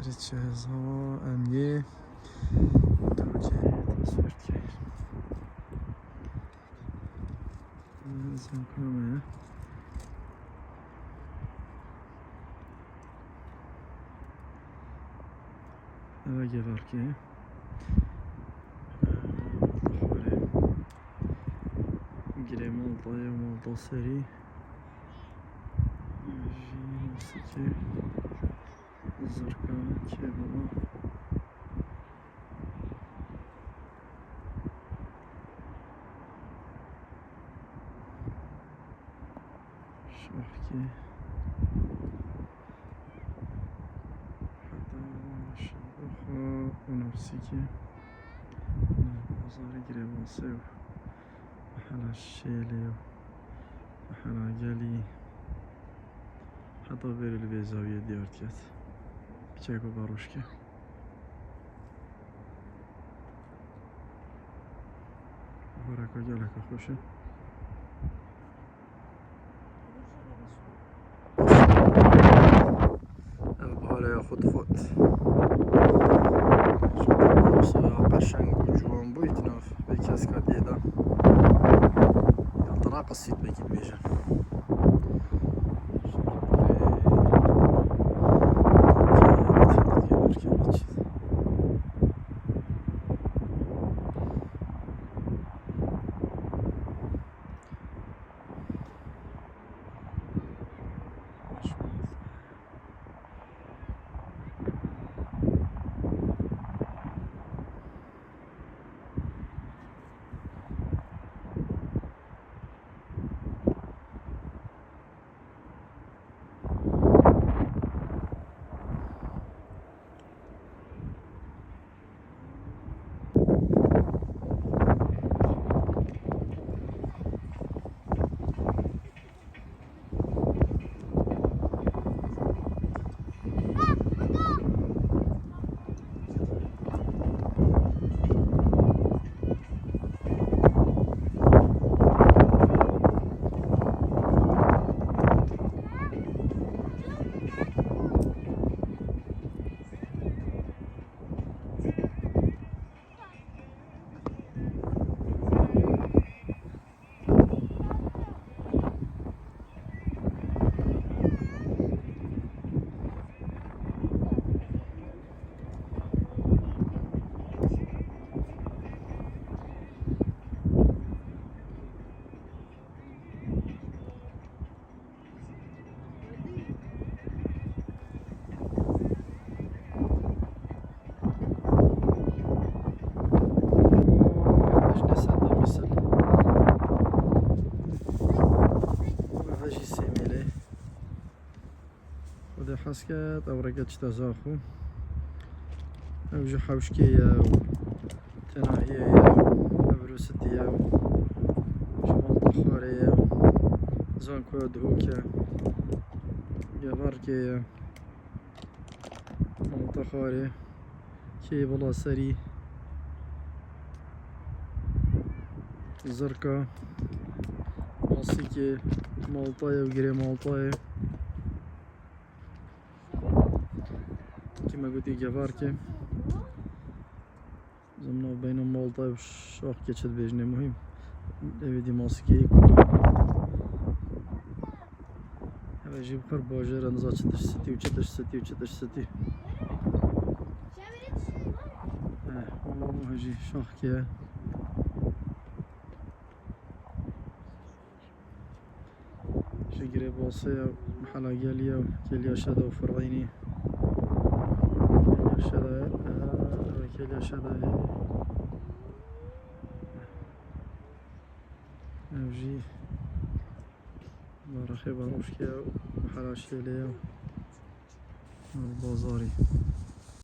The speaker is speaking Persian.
سری چهزها امیه دوجه تصویر کرد زن کنمه اوه گفر که خوره گره مالتای و مالتا سری جی موسیقی زرکا که بابا شاخ که ونفسي بازار گریبانسه و محل شیله و محل گلی حتی بریل به زاویه دیارت کرد بچه با باروش که هورکا گلکا خوشه بحاله خود فوت قشنگ و جوان بوید ناف به کس که دیدم یا طرا قصید بگید بیشن حسكت أو رقت تزاخو أو جو حوشكية تناهية أبروستية شمال طخارية زانكو دهوكة يباركية مالطخاري كي بلا سري زركا ماسيكي مالطاية وقري مالطاية كما قلت جفاركي زمنا بين مالطا وشاخ كشت بيجني مهم دي ماسكي كله هذا جيب خر باجر انزا چتش ستي وچتش ستي وچتش ستي هجي شاخ كيه شجري باصية محلا جالية كيليا شدا وفرعيني شدا كيليا شدا اوجي بارخي باروشكيا وحلا شيليا البازاري